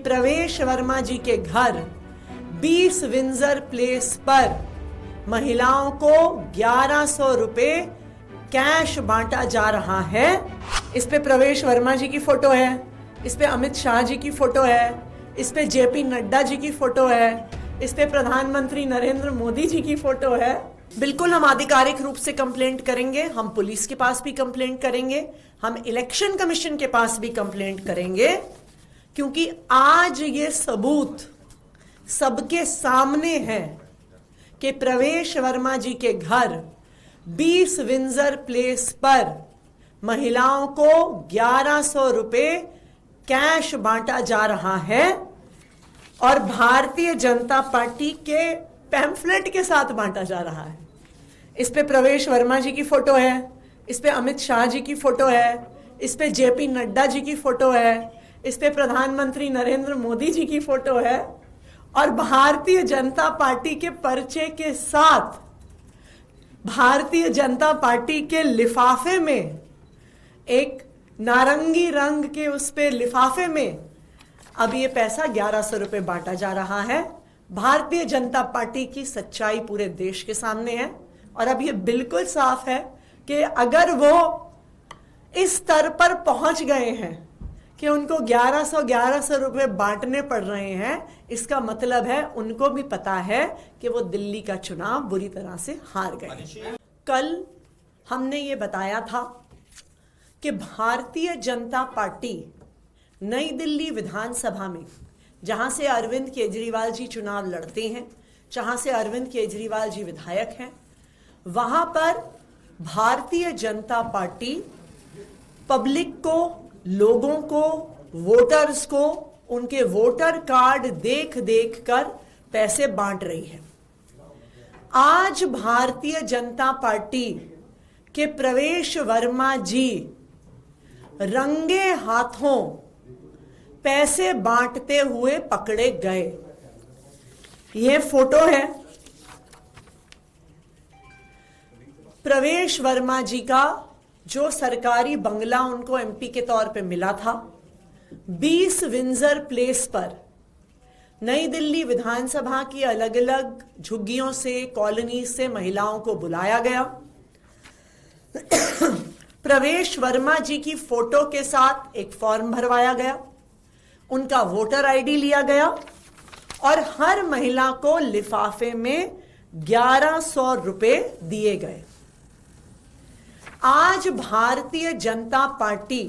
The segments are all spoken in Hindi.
प्रवेश वर्मा जी के घर 20 विंजर प्लेस पर महिलाओं को 1100 रुपए कैश बांटा जा रहा है। इस पे प्रवेश वर्मा जी की फोटो है, इस पे अमित शाह जी की फोटो है, इस पे जेपी नड्डा जी की फोटो है, इस पे प्रधानमंत्री नरेंद्र मोदी जी की फोटो है। बिल्कुल हम आधिकारिक रूप से कंप्लेंट करेंगे, हम पुलिस के पास भी कंप्लेंट करेंगे, हम इलेक्शन कमीशन के पास भी कंप्लेंट करेंगे, क्योंकि आज ये सबूत सबके सामने है कि प्रवेश वर्मा जी के घर 20 विंजर प्लेस पर महिलाओं को 1100 रुपए कैश बांटा जा रहा है और भारतीय जनता पार्टी के पैम्फलेट के साथ बांटा जा रहा है। इस पे प्रवेश वर्मा जी की फोटो है, इस पे अमित शाह जी की फोटो है, इस पे जेपी नड्डा जी की फोटो है, इस पे प्रधानमंत्री नरेंद्र मोदी जी की फोटो है और भारतीय जनता पार्टी के पर्चे के साथ भारतीय जनता पार्टी के लिफाफे में, एक नारंगी रंग के उस पे लिफाफे में अब ये पैसा 1100 रुपए बांटा जा रहा है। भारतीय जनता पार्टी की सच्चाई पूरे देश के सामने है और अब ये बिल्कुल साफ है कि अगर वो इस स्तर पर पहुंच गए हैं कि उनको 1100 रुपए बांटने पड़ रहे हैं, इसका मतलब है उनको भी पता है कि वो दिल्ली का चुनाव बुरी तरह से हार गए। कल हमने ये बताया था कि भारतीय जनता पार्टी नई दिल्ली विधानसभा में, जहां से अरविंद केजरीवाल जी चुनाव लड़ते हैं, जहां से अरविंद केजरीवाल जी विधायक हैं, वहां पर भारतीय जनता पार्टी पब्लिक को, लोगों को, वोटर्स को उनके वोटर कार्ड देख देख कर पैसे बांट रही है। आज भारतीय जनता पार्टी के प्रवेश वर्मा जी रंगे हाथों पैसे बांटते हुए पकड़े गए। ये फोटो है प्रवेश वर्मा जी का, जो सरकारी बंगला उनको एमपी के तौर पे मिला था। 20 विंजर प्लेस पर नई दिल्ली विधानसभा की अलग अलग झुग्गियों से, कॉलोनी से महिलाओं को बुलाया गया। प्रवेश वर्मा जी की फोटो के साथ एक फॉर्म भरवाया गया, उनका वोटर आईडी लिया गया और हर महिला को लिफाफे में 1100 रुपए दिए गए। आज भारतीय जनता पार्टी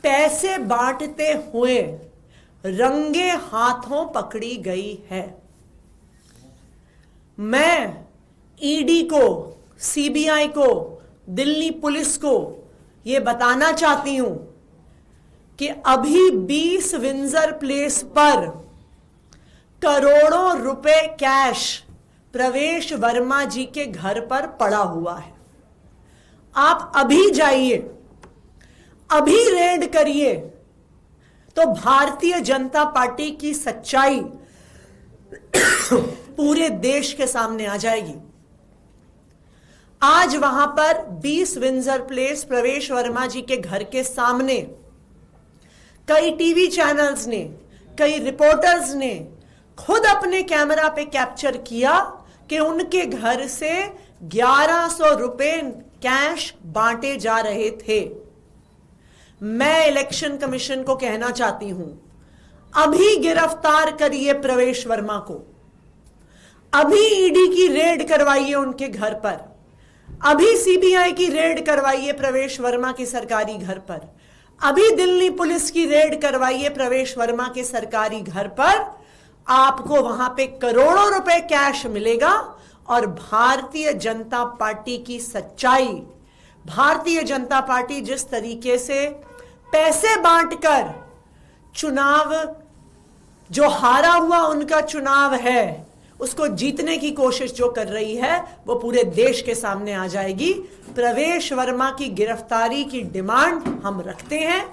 पैसे बांटते हुए रंगे हाथों पकड़ी गई है। मैं ईडी को, सीबीआई को, दिल्ली पुलिस को यह बताना चाहती हूं कि अभी 20 विंजर प्लेस पर करोड़ों रुपए कैश प्रवेश वर्मा जी के घर पर पड़ा हुआ है। आप अभी जाइए, अभी रेड करिए तो भारतीय जनता पार्टी की सच्चाई पूरे देश के सामने आ जाएगी। आज वहां पर 20 विंजर प्लेस प्रवेश वर्मा जी के घर के सामने कई टीवी चैनल्स ने, कई रिपोर्टर्स ने खुद अपने कैमरा पे कैप्चर किया कि उनके घर से 1100 रुपए कैश बांटे जा रहे थे। मैं इलेक्शन कमीशन को कहना चाहती हूं, अभी गिरफ्तार करिए प्रवेश वर्मा को, अभी ईडी की रेड करवाइए उनके घर पर, अभी सीबीआई की रेड करवाइए प्रवेश वर्मा के सरकारी घर पर, अभी दिल्ली पुलिस की रेड करवाइए प्रवेश वर्मा के सरकारी घर पर। आपको वहां पे करोड़ों रुपए कैश मिलेगा और भारतीय जनता पार्टी की सच्चाई, भारतीय जनता पार्टी जिस तरीके से पैसे बांटकर चुनाव, जो हारा हुआ उनका चुनाव है, उसको जीतने की कोशिश जो कर रही है, वो पूरे देश के सामने आ जाएगी। प्रवेश वर्मा की गिरफ्तारी की डिमांड हम रखते हैं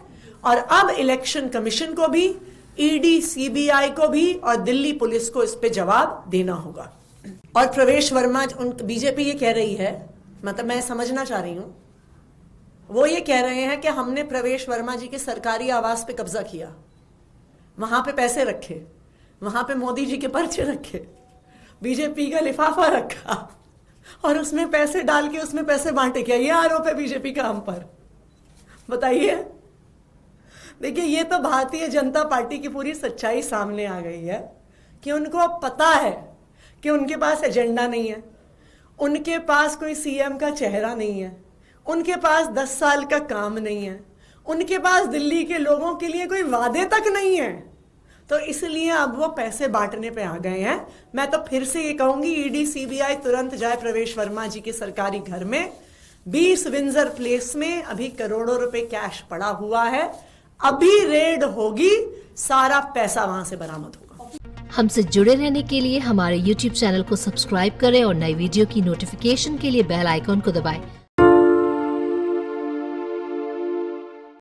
और अब इलेक्शन कमीशन को भी, ईडी, सीबीआई को भी और दिल्ली पुलिस को इस पे जवाब देना होगा। और प्रवेश वर्मा, बीजेपी ये कह रही है, मतलब मैं समझना चाह रही हूं, वो ये कह रहे हैं कि हमने प्रवेश वर्मा जी के सरकारी आवास पे कब्जा किया। वहां पे पैसे रखे, वहां पे मोदी जी के पर्चे रखे, बीजेपी का लिफाफा रखा और उसमें पैसे डाल के उसमें पैसे बांटे। क्या ये आरोप है बीजेपी का हम पर? बताइए। देखिए, ये तो भारतीय जनता पार्टी की पूरी सच्चाई सामने आ गई है कि उनको अब पता है कि उनके पास एजेंडा नहीं है, उनके पास कोई सीएम का चेहरा नहीं है, उनके पास 10 साल का काम नहीं है, उनके पास दिल्ली के लोगों के लिए कोई वादे तक नहीं है। तो इसलिए अब वो पैसे बांटने पे आ गए हैं। मैं तो फिर से ये कहूंगी, ईडी सीबीआई तुरंत जाए प्रवेश वर्मा जी के सरकारी घर में। 20 विंजर प्लेस में अभी करोड़ों रुपए कैश पड़ा हुआ है, अभी रेड होगी, सारा पैसा वहां से बरामद होगा। हमसे जुड़े रहने के लिए हमारे YouTube चैनल को सब्सक्राइब करें और नई वीडियो की नोटिफिकेशन के लिए बेल आइकॉन को दबाएं।